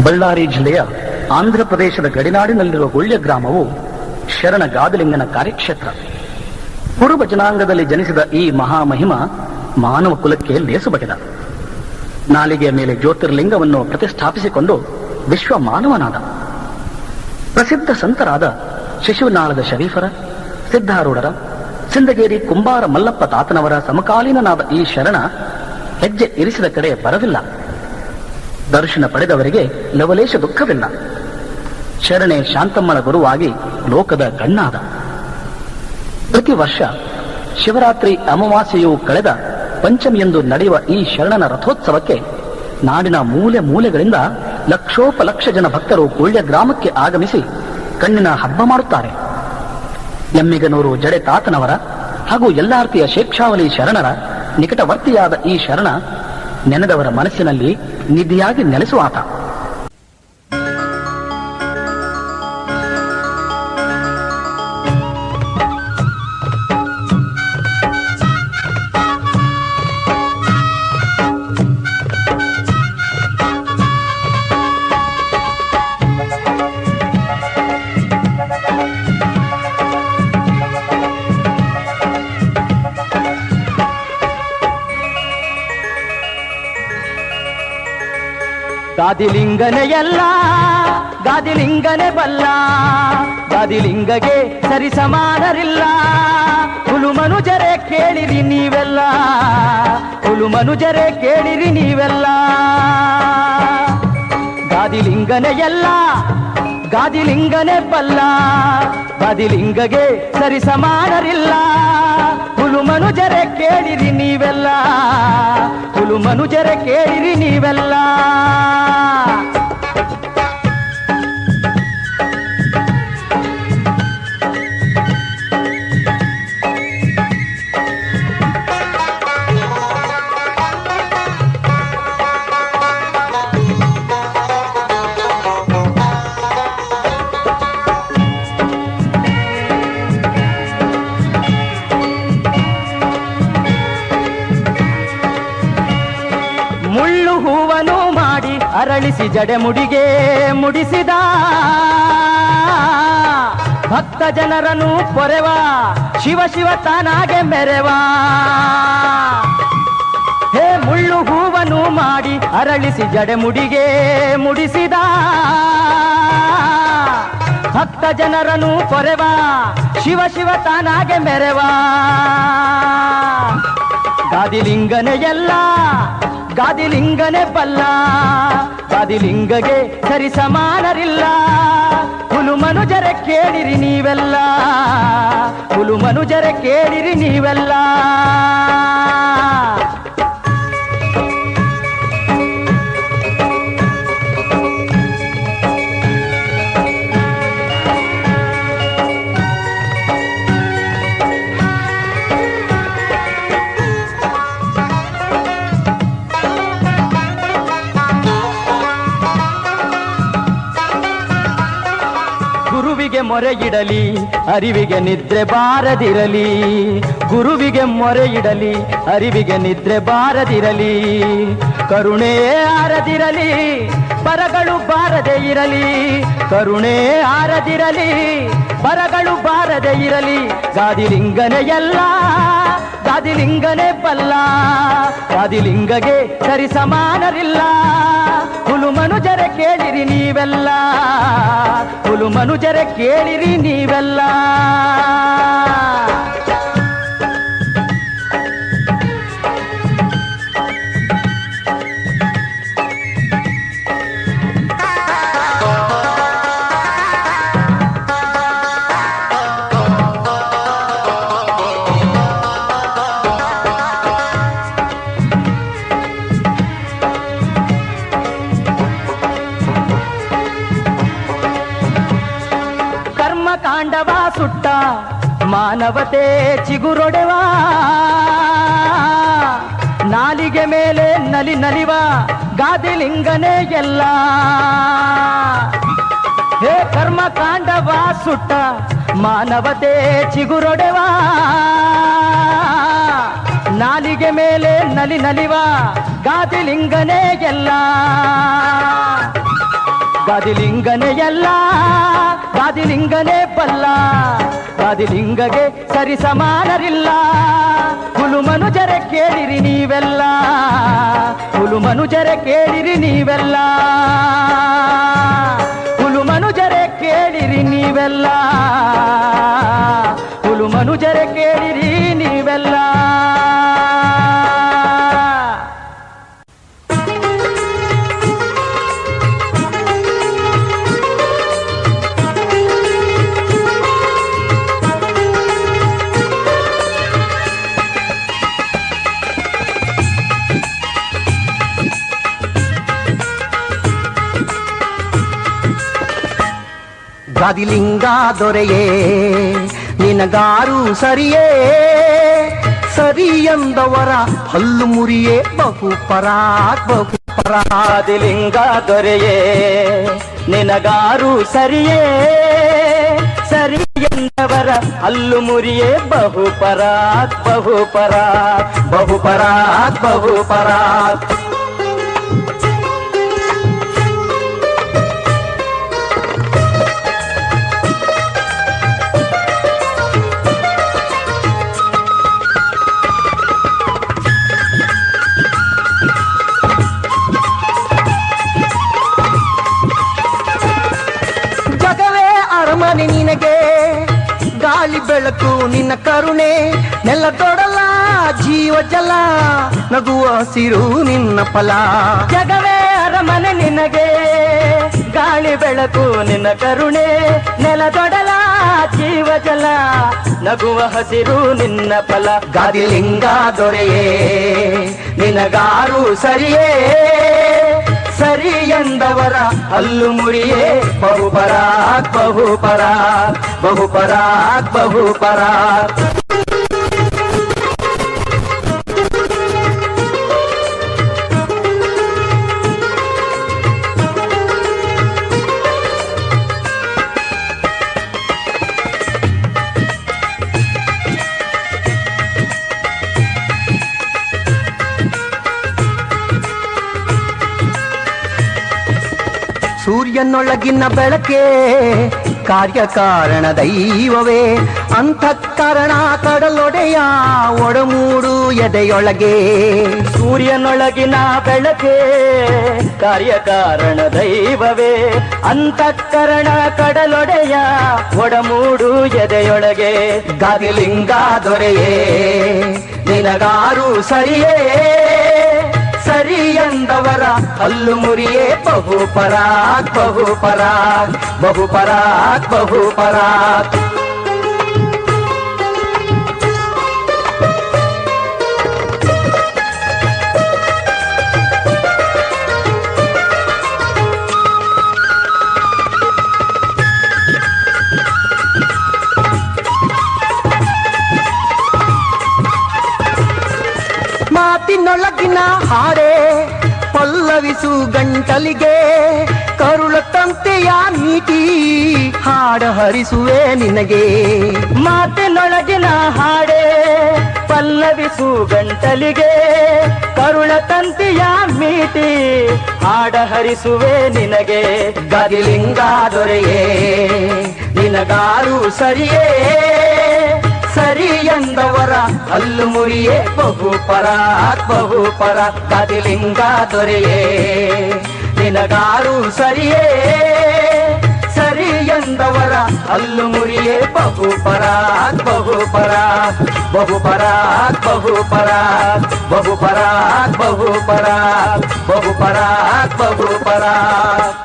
ಬಳ್ಳಾರಿ ಜಿಲ್ಲೆಯ ಆಂಧ್ರ ಪ್ರದೇಶದ ಗಡಿನಾಡಿನಲ್ಲಿರುವ ಗೊಳ್ಯ ಗ್ರಾಮವು ಶರಣ ಗಾದಲಿಂಗನ ಕಾರ್ಯಕ್ಷೇತ್ರ. ಕುರುಬ ಜನಾಂಗದಲ್ಲಿ ಜನಿಸಿದ ಈ ಮಹಾಮಹಿಮ ಮಾನವ ಕುಲಕ್ಕೆ ಲೇಸು ಬಗೆದ. ನಾಲಿಗೆಯ ಮೇಲೆ ಜ್ಯೋತಿರ್ಲಿಂಗವನ್ನು ಪ್ರತಿಷ್ಠಾಪಿಸಿಕೊಂಡು ವಿಶ್ವ ಮಾನವನಾದ. ಪ್ರಸಿದ್ಧ ಸಂತರಾದ ಶಿಶುನಾಳದ ಶರೀಫರ, ಸಿದ್ಧಾರೂಢರ, ಸಿಂದಗೇರಿ ಕುಂಬಾರ ಮಲ್ಲಪ್ಪ ತಾತನವರ ಸಮಕಾಲೀನನಾದ ಈ ಶರಣ ಹೆಜ್ಜೆ ಇರಿಸಿದ ಕಡೆ ಬರವಿಲ್ಲ. ದರ್ಶನ ಪಡೆದವರಿಗೆ ಲವಲೇಶ ದುಃಖವಿಲ್ಲ. ಶರಣೆ ಶಾಂತಮ್ಮನ ಗುರುವಾಗಿ ಲೋಕದ ಕಣ್ಣಾದ. ಪ್ರತಿ ವರ್ಷ ಶಿವರಾತ್ರಿ ಅಮಾವಾಸ್ಯೆಯು ಕಳೆದ ಪಂಚಮಿಯಂದು ನಡೆಯುವ ಈ ಶರಣನ ರಥೋತ್ಸವಕ್ಕೆ ನಾಡಿನ ಮೂಲೆ ಮೂಲೆಗಳಿಂದ ಲಕ್ಷೋಪಲಕ್ಷ ಜನ ಭಕ್ತರು ಗೊಳ್ಯ ಗ್ರಾಮಕ್ಕೆ ಆಗಮಿಸಿ ಕಣ್ಣಿನ ಹಬ್ಬ ಮಾಡುತ್ತಾರೆ. ಎಮ್ಮಿಗನೂರು ಜಡೆ ತಾತನವರ ಹಾಗೂ ಯಲ್ಲಾರ್ತಿಯ ಶೇಕ್ಷಾವಲಿ ಶರಣರ ನಿಕಟವರ್ತಿಯಾದ ಈ ಶರಣ ನೆನೆದವರ ಮನಸ್ಸಿನಲ್ಲಿ ನಿಧಿಯಾಗಿ ನೆಲೆಸುವಾತ. ಗಾದಿಲಿಂಗನೆ ಎಲ್ಲ ಗಾದಿಲಿಂಗನೆ ಬಲ್ಲ, ಗಾದಿಲಿಂಗಗೆ ಸರಿ ಸಮಾನರಿಲ್ಲ. ಹುಲು ಮನುಜರೇ ಕೇಳಿರಿ ನೀವೆಲ್ಲ, ಹುಲು ಮನುಜರೇ ಕೇಳಿರಿ ನೀವೆಲ್ಲ. ಗಾದಿಲಿಂಗನೆ ಎಲ್ಲ ಗಾದಿಲಿಂಗನೆ ಬಲ್ಲ, ಗಾದಿಲಿಂಗಗೆ ಸರಿ ಸಮಾನರಿಲ್ಲ. ಹುಲು ಮನುಜರೇ ಕೇಳಿರಿ ನೀವೆಲ್ಲ, ಹುಲು ಮನುಜರೇ ಕೇಳಿರಿ ನೀವೆಲ್ಲ. ಮುಳ್ಳು ಹೂವನು ಮಾಡಿ ಅರಳಿಸಿ ಜಡೆಮುಡಿಗೆ ಮುಡಿಸಿದ, ಭಕ್ತ ಜನರನ್ನು ಪೊರೆವ ಶಿವ ಶಿವ ತಾನಾಗೆ ಮೆರೆವ. ಹೇ ಮುಳ್ಳು ಹೂವನು ಮಾಡಿ ಅರಳಿಸಿ ಜಡೆಮುಡಿಗೆ ಮುಡಿಸಿದ, ಭಕ್ತ ಜನರನ್ನು ಪೊರೆವ ಶಿವ ಶಿವ ತಾನಾಗೆ ಮೆರೆವ. ಗಾದಿಲಿಂಗನೆ ಎಲ್ಲ ಗಾದಿಲಿಂಗನೆ ಬಲ್ಲ, ಗಾದಿಲಿಂಗಗೆ ಸರಿ ಸಮಾನರಿಲ್ಲ. ಹುಲು ಮನುಜರ ಕೇಳಿರಿ ನೀವೆಲ್ಲ, ಹುಲು ಮನುಜರ ಕೇಳಿರಿ ನೀವೆಲ್ಲ. ಗುರುವಿಗೆ ಮೊರೆ ಇಡಲಿ ಅರಿವಿಗೆ ನಿದ್ರೆ ಬಾರದಿರಲಿ, ಗುರುವಿಗೆ ಮೊರೆ ಇಡಲಿ ಅರಿವಿಗೆ ನಿದ್ರೆ ಬಾರದಿರಲಿ. ಕರುಣೆ ಆರದಿರಲಿ ಬರಗಳು ಬಾರದೆ ಇರಲಿ, ಕರುಣೆ ಆರದಿರಲಿ ಬರಗಳು ಬಾರದೆ ಇರಲಿ. ಗಾದಿಲಿಂಗನೆ ಎಲ್ಲ ಗಾದಿಲಿಂಗನೆ ಬಲ್ಲ, ಗಾದಿಲಿಂಗಗೆ ಸರಿ ಸಮಾನರಿಲ್ಲ. ಹುಲು ಮನುಜರ ಕೇಳಿರಿ ನೀವೆಲ್ಲ, ಹುಲು ಮನುಜರ ಕೇಳಿರಿ ನೀವೆಲ್ಲ. ಕಾಂಡವ ಸುಟ್ಟ ಮಾನವತೆ ಚಿಗುರೊಡೆವ, ನಾಲಿಗೆ ಮೇಲೆ ನಲಿ ನಲಿವ ಗಾದಿಲಿಂಗನೇ ಎಲ್ಲ. ಹೇ ಕರ್ಮ ಕಾಂಡವ ಸುಟ್ಟ ಮಾನವತೆ ಚಿಗುರೊಡೆವ, ನಾಲಿಗೆ ಮೇಲೆ ನಲಿ ನಲಿವ ಗಾದಿಲಿಂಗನೇ ಎಲ್ಲ. ಗಾದಿಲಿಂಗನೇ ಎಲ್ಲ ಗಾದಿಲಿಂಗನೇ ಬಲ್ಲ ಗಾದಿಲಿಂಗಗೆ ಸರಿ ಸಮಾನರಿಲ್ಲ ಹುಲು ಮನುಜರೆ ಕೇಳಿರಿ ನೀವೆಲ್ಲ ಹುಲು ಮನುಜರೆ ಕೇಳಿರಿ ನೀವೆಲ್ಲ ಹುಲು ಮನುಜರೆ ಕೇಳಿರಿ ನೀವೆಲ್ಲ ಹುಲು ಮನುಜರೆ ಕೇಳಿರಿ ನೀವೆಲ್ಲ ಗಾದಿಲಿಂಗ ದೊರೆಯೇ ನಿನಗಾರು ಸರಿಯೇ ಸರಿ ಎಂದವರ ಹಲ್ಲು ಮುರಿಯೇ ಬಹುಪರಾಕ್ ಗಾದಿಲಿಂಗ ದೊರೆಯೇ ನಿನಗಾರು ಸರಿಯೇ ಸರಿ ಎಂದವರ ಹಲ್ಲು ಮುರಿಯೇ ಬಹುಪರಾಕ್ ಬಹುಪರಾಕ್ ಬಹುಪರಾಕ್ ಬಹುಪರಾಕ್ ಅರಮನೆ ನಿನಗೆ ಗಾಳಿ ಬೆಳಕು ನಿನ್ನ ಕರುಣೆ ನೆಲ ತೊಡಲ ಜೀವ ಜಲ ನಗುವ ಹಸಿರು ನಿನ್ನ ಫಲ ಜಗವೇ ಅರಮನೆ ನಿನಗೆ ಗಾಳಿ ಬೆಳಕು ನಿನ್ನ ಕರುಣೆ ನೆಲ ತೊಡಲ ಜೀವ ಜಲ ನಗುವ ಹಸಿರು ನಿನ್ನ ಫಲ ಗಾದಿಲಿಂಗ ದೊರೆಯೇ ನಿನಗಾರು ಸರಿಯೇ ಸರಿ ಎಂದವರ ಹಲ್ಲು ಮುರಿಯೇ ಬಹುಪರಾಕ್ ಬಹುಪರಾಕ್ ಬಹುಪರಾಕ್ ಬಹುಪರಾಕ್ ಸೂರ್ಯನೊಳಗಿನ ಬೆಳಕೆ ಕಾರ್ಯಕಾರಣ ದೈವವೇ ಅಂತಃಕರಣ ಕಡಲೊಡೆಯ ಒಡಮೂಡು ಎದೆಯೊಳಗೆ ಸೂರ್ಯನೊಳಗಿನ ಬೆಳಕೆ ಕಾರ್ಯಕಾರಣ ದೈವವೇ ಅಂತಃಕರಣ ಕಡಲೊಡೆಯ ಒಡಮೂಡು ಎದೆಯೊಳಗೆ ಗಾದಿಲಿಂಗ ದೊರೆಯೇ ನಿನಗಾರು ಸರಿಯೇ ಸರಿ ಎಂದವರ ಹಲ್ಲು ಮುರಿಯೇ ಬಹುಪರಾಕ್ ಬಹುಪರಾಕ್ ಬಹುಪರಾಕ್ ಬಹುಪರಾಕ್ ಮಾತಿನೊಳಗಿನ ಹಾಡೆ ಪಲ್ಲವಿಸು ಗಂಟಲಿಗೆ ಕರುಳ ತಂತೆಯ ನೀತಿ ಹಾಡ ಹರಿಸುವೆ ನಿನಗೆ ಮಾತಿನೊಳಗಿನ ಹಾಡೆ ಪಲ್ಲವಿಸು ಗಂಟಲಿಗೆ ಕರುಳ ತಂತಿಯ ಮೀಟಿ ಹಾಡ ಹರಿಸುವೆ ನಿನಗೆ ಗಾದಿಲಿಂಗ ದೊರೆಯೇ ನಿನಗಾರು ಸರಿಯೇ ಸರಿ ಎಂದವರ ಹಲ್ಲು ಮುರಿಯೇ ಬಹುಪರಾಕ್ ಬಹುಪರಾಕ್ ಗಾದಿಲಿಂಗ ದೊರೆಯೇ ನಿನಗಾರು ಸರಿಯೇ ಸರಿ ಎಂದವರ ಹಲ್ಲು ಮುರಿಯೇ ಬಹುಪರಾಕ್ ಬಹುಪರಾಕ್ ಬಹುಪರಾಕ್ ಬಹುಪರಾಕ್ ಬಹುಪರಾಕ್ ಬಹುಪರಾಕ್ ಬಹುಪರಾಕ್ ಬಹುಪರಾಕ್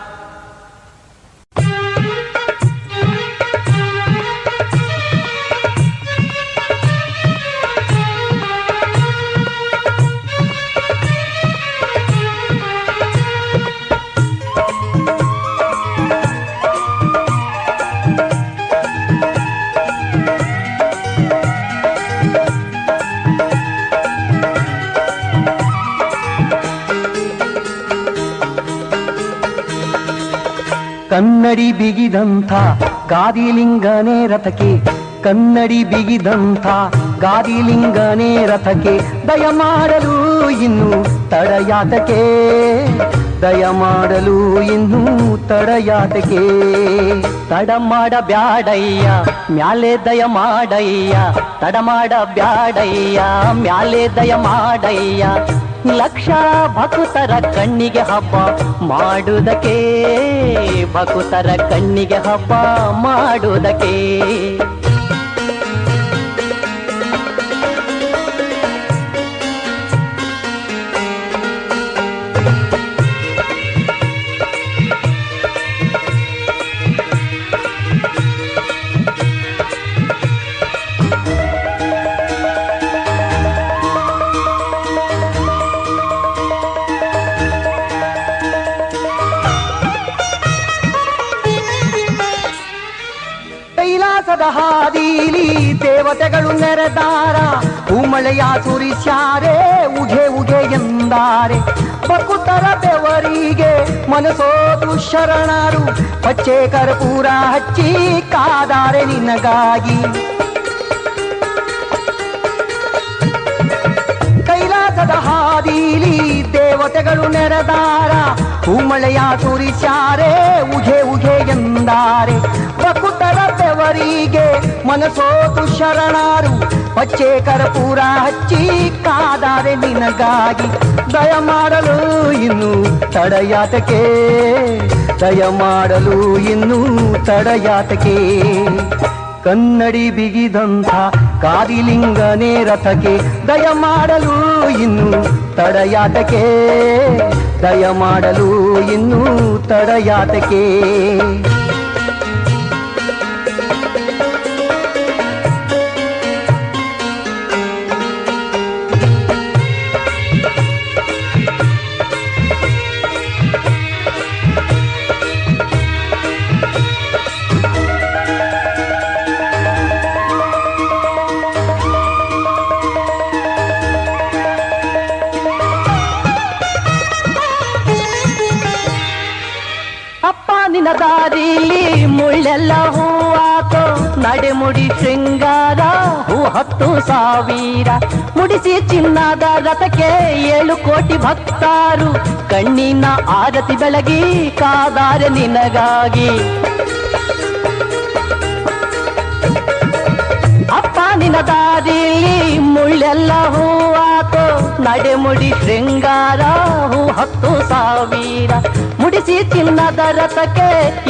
ಕನ್ನಡಿ ಬಿಗಿದಂಥ ಗಾದಿಲಿಂಗನೇ ರಥಕ್ಕೆ ಕನ್ನಡಿ ಬಿಗಿದಂಥ ಗಾದಿಲಿಂಗನೇ ರಥಕ್ಕೆ ದಯ ಮಾಡಲು ಇನ್ನು ತಡಯಾತಕ್ಕೆ ದಯ ಮಾಡಲು ಇನ್ನೂ ತಡಯಾತಕೆ. ತಡ ಮಾಡ ಬ್ಯಾಡಯ್ಯ ಮ್ಯಾಲೆ ದಯ ಮಾಡಯ್ಯ, ತಡ ಮಾಡ ಬ್ಯಾಡಯ್ಯ ಮ್ಯಾಲೆ ದಯ ಮಾಡಯ್ಯ. ಲಕ್ಷ ಭಕ್ತರ ಕಣ್ಣಿಗೆ ಹಬ್ಬ ಮಾಡುವುದಕ್ಕೆ, ಭಕ್ತರ ಕಣ್ಣಿಗೆ ಹಬ್ಬ ಮಾಡುವುದಕ್ಕೆ. ಕೈಲಾಸದ ಹಾದೀಲಿ ದೇವತೆಗಳು ನೆರೆದಾರ, ಹೂಮಳೆಯ ಸುರಿಸ್ಯಾರೆ ಉಗೆ ಉಗೆ ಎಂದಾರೆ. ಭಕ್ತರ ಬೆವರಿಗೆ ಮನಸೋದು ಶರಣರು, ಪಚ್ಚೆ ಕರ್ಪೂರ ಹಚ್ಚಿ ಕಾದಾರೆ ನಿನಗಾಗಿ. ಕೈಲಾಸದ ಹಾದೀಲಿ ದೇವತೆಗಳು ನೆರೆದಾರ, ಹೂಮಳೆಯ ಸುರಿಸ್ಯಾರೆ ಉಗೆ ಉಗೆ ಎಂದಾರೆ. ಭಕ್ತರ ಬೆವರಿಗೆ ಮನಸೋತು ಶರಣರು, ಪಚ್ಚೆ ಕರ್ಪೂರ ಹಚ್ಚಿ ಕಾದಾರೆ ನಿನಗಾಗಿ. ದಯ ಮಾಡಲು ಇನ್ನು ತಡಯಾತಕೆ, ದಯ ಮಾಡಲು ಇನ್ನು ತಡಯಾತಕೆ. ಕನ್ನಡಿ ಬಿಗಿದಂಥ ಕಾದಿಲಿಂಗನೇ ರಥಕ್ಕೆ, ದಯ ಮಾಡಲು ಇನ್ನು ತಡಯಾತಕೆ, ದಯ ಮಾಡಲು ಇನ್ನು ತಡಯಾತಕೆ. ನಿನ್ನ ದಾರಿಲಿ ಮುಳ್ಳೆಲ್ಲ ಹೂವಾಕೋ, ನಡೆಮುಡಿ ಶೃಂಗಾರ ಹೂ 10,000 ಮುಡಿಸಿ ಚಿನ್ನದ ರಥಕ್ಕೆ 7 ಕೋಟಿ ಭಕ್ತಾರು, ಕಣ್ಣಿನ ಆರತಿ ಬೆಳಗಿ ಕಾದಾರೆ ನಿನಗಾಗಿ. ಅಪ್ಪ ನಿನ್ನ ದಾರಿಲಿ ಮುಳ್ಳೆಲ್ಲ ಹೂವಾಕೋ, ನಡೆಮುಡಿ ಶೃಂಗಾರ ಹೂ 10,000 ಮುಡಿಸಿ ಚಿನ್ನದ ರಥಕ್ಕೆ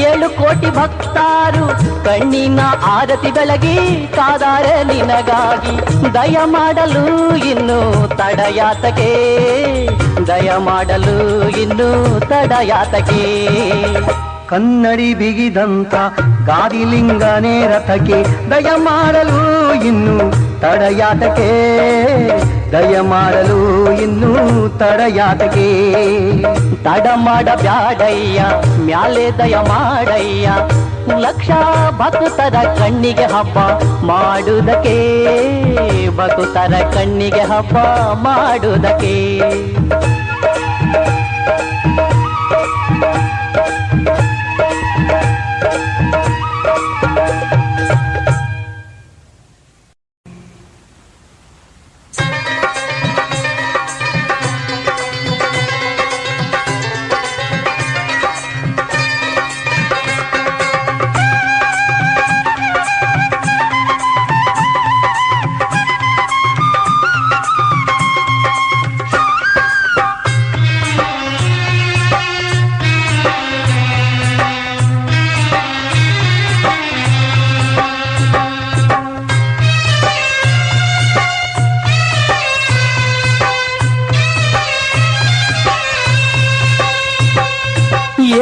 7 ಕೋಟಿ ಭಕ್ತಾರು, ಕಣ್ಣಿನ ಆರತಿ ಬೆಳಗಿ ಕಾದಾರೆ ನಿನಗಾಗಿ. ದಯ ಮಾಡಲು ಇನ್ನು ತಡಯಾತಕೆ, ದಯ ಮಾಡಲು ಇನ್ನು ತಡಯಾತಕೆ. ಕನ್ನಡಿ ಬಿಗಿದಂತ ಗಾದಿಲಿಂಗನೇ ರಥಕ್ಕೆ, ದಯ ಮಾಡಲು ಇನ್ನು ತಡಯಾತಕೆ, ದಯ ಮಾಡಲು ಇನ್ನು ತಡಯಾತಕೆ. ತಡ ಮಾಡ ಬ್ಯಾಡಯ್ಯ ಮ್ಯಾಲೆ ದಯ ಮಾಡಯ್ಯ, ಲಕ್ಷ ಭಕ್ತರ ಕಣ್ಣಿಗೆ ಹಬ್ಬ ಮಾಡುವುದಕ್ಕೆ, ಭಕ್ತರ ಕಣ್ಣಿಗೆ ಹಬ್ಬ ಮಾಡುವುದಕ್ಕೆ.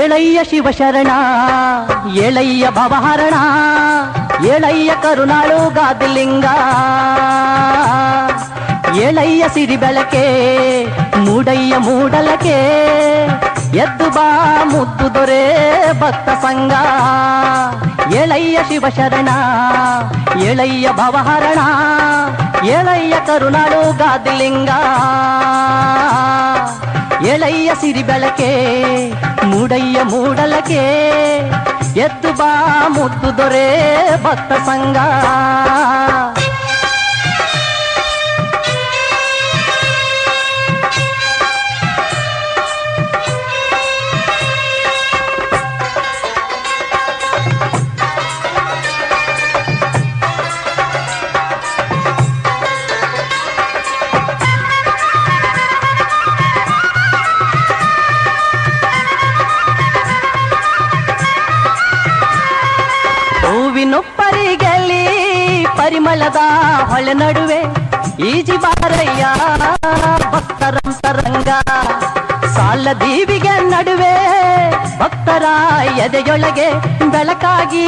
ಏಳಯ್ಯ ಶಿವಶರಣ, ಏಳಯ್ಯ ಭವಹರಣ, ಏಳಯ್ಯ ಕರುಣಾಳು ಗಾದಿಲಿಂಗ, ಏಳಯ್ಯ ಸಿರಿ ಬೆಳಕೆ ಮೂಡಯ್ಯ ಮೂಡಲಕೆ, ಎದ್ದು ಬಾ ಮುದ್ದು ದೊರೆ ಭಕ್ತ ಸಂಗ. ಏಳಯ್ಯ ಶಿವಶರಣ, ಏಳಯ್ಯ ಭವಹರಣ, ಏಳಯ್ಯ ಕರುಣಾಳು ಗಾದಿಲಿಂಗ, ಏಳಯ್ಯ ಸಿರಿ ಬೆಳಕೆ ಮೂಡಯ್ಯ ಮೂಡಲಕೆ, ಎದ್ದು ಬಾ ಮುದ್ದು ದೊರೆ ಭಕ್ತ ಸಂಗ. ಪರಿಮಳದ ಹೊಳೆ ನಡುವೆ ಈಜಿ ಬಾರಯ್ಯ ಭಕ್ತರಂತರಂಗ ಸಾಲ ದೀವಿಗೆ ನಡುವೆ ಭಕ್ತರ ಎದೆಯೊಳಗೆ ಬೆಳಕಾಗಿ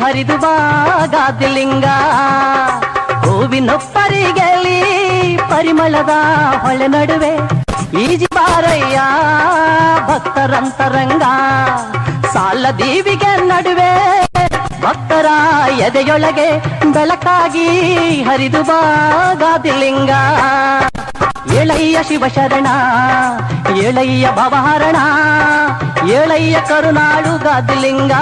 ಹರಿದು ಬಾಗಾದಿಲಿಂಗ ಹೂವಿನೊಪ್ಪರಿಗೆಲಿ ಪರಿಮಳದ ಹೊಳೆ ನಡುವೆ ಈಜಿ ಬಾರಯ್ಯ ಭಕ್ತರಂತರಂಗ ಸಾಲ ದೀವಿಗೆ ನಡುವೆ ಭಕ್ತರ ಎದೆಯೊಳಗೆ ಬೆಳಕಾಗಿ ಹರಿದು ಬಾಗಾದಿಲಿಂಗ ಏಳಯ್ಯ ಶಿವಶರಣ ಏಳಯ್ಯ ಭವಹರಣ ಏಳಯ್ಯ ಕರುನಾಡು ಗಾದಿಲಿಂಗ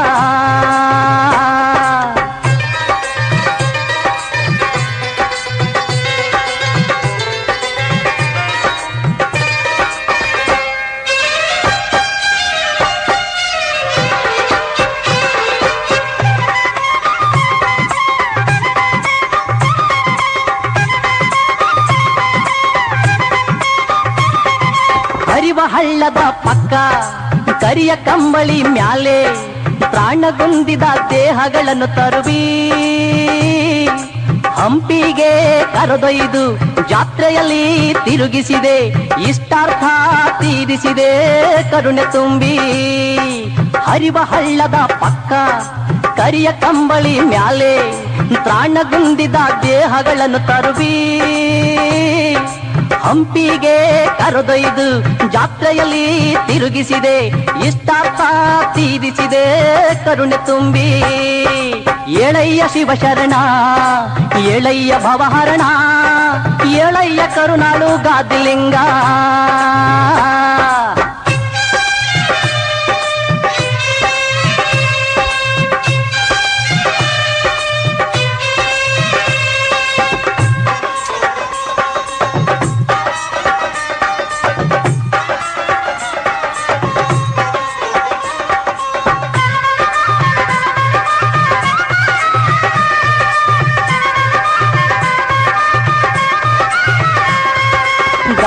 ಹರಿವ ಹಳ್ಳದ ಪಕ್ಕ ಕರಿಯ ಕಂಬಳಿ ಮ್ಯಾಲೆ ಪ್ರಾಣಗುಂದಿದ ದೇಹಗಳನ್ನು ತರುವಿ ಹಂಪಿಗೆ ಕರೆದೊಯ್ದು ಜಾತ್ರೆಯಲ್ಲಿ ತಿರುಗಿಸಿದೆ ಇಷ್ಟಾರ್ಥ ತೀರಿಸಿದೆ ಕರುಣೆ ತುಂಬಿ ಹರಿವ ಹಳ್ಳದ ಪಕ್ಕ ಕರಿಯ ಕಂಬಳಿ ಮ್ಯಾಲೆ ಪ್ರಾಣಗುಂದಿದ ದೇಹಗಳನ್ನು ತರುವಿ ಹಂಪಿಗೆ ಕರೆದೊಯ್ದು ಜಾತ್ರೆಯಲ್ಲಿ ತಿರುಗಿಸಿದೆ ಇಷ್ಟಾರ್ಥ ತೀರಿಸಿದೆ ಕರುಣೆ ತುಂಬಿ ಏಳಯ್ಯ ಶಿವಶರಣ ಏಳಯ್ಯ ಭವಹರಣ ಏಳಯ್ಯ ಕರುನಾಡು ಗಾದಿಲಿಂಗ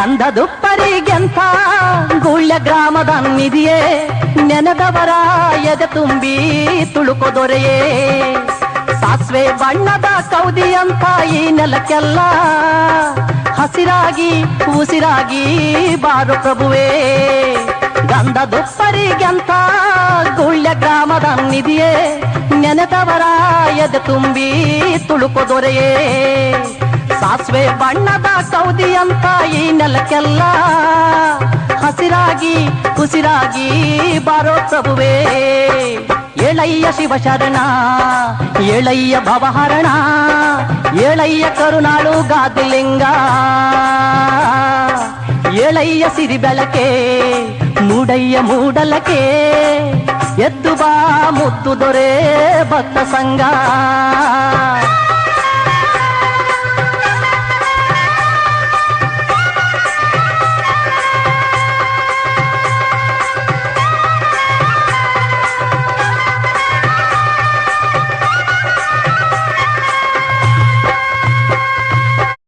ಗಂಧದುಪ್ಪರಿಗೆಂಥ ಗುಳ್ಯ ಗ್ರಾಮದ ನಿಧಿಯೇ ನೆನೆದವರ ಎದೆ ತುಂಬಿ ತುಳುಕೋ ದೊರೆಯೇ ಸಾಸ್ವೆ ಬಣ್ಣದ ಕೌದಿಯಂಥ ಈ ನೆಲಕ್ಕೆಲ್ಲ ಹಸಿರಾಗಿ ಉಸಿರಾಗಿ ಬಾರು ಪ್ರಭುವೇ ಗಂಧದುಪ್ಪರಿಗೆಂಥ ಗುಳ್ಯ ಗ್ರಾಮದ ನಿಧಿಯೇ ನೆನೆದವರ ಎದೆ ತುಂಬಿ ತುಳುಕೋ ದೊರೆಯೇ ಸಾಸ್ವೆ ಬಣ್ಣದ ಕೌದಿಯಂತ ಈ ನೆಲಕ್ಕೆಲ್ಲ ಹಸಿರಾಗಿ ಉಸಿರಾಗಿ ಬಾರೋ ಪ್ರಭುವೇ ಏಳಯ್ಯ ಶಿವಶರಣ ಏಳಯ್ಯ ಭವಹರಣ ಏಳಯ್ಯ ಕರುನಾಡು ಗಾದಿಲಿಂಗ ಏಳಯ್ಯ ಸಿರಿ ಬೆಳಕೆ ಮೂಡಯ್ಯ ಮೂಡಲಕೆ ಎದ್ದು ಬಾ ಮುದ್ದು ದೊರೆ ಭಕ್ತ ಸಂಗ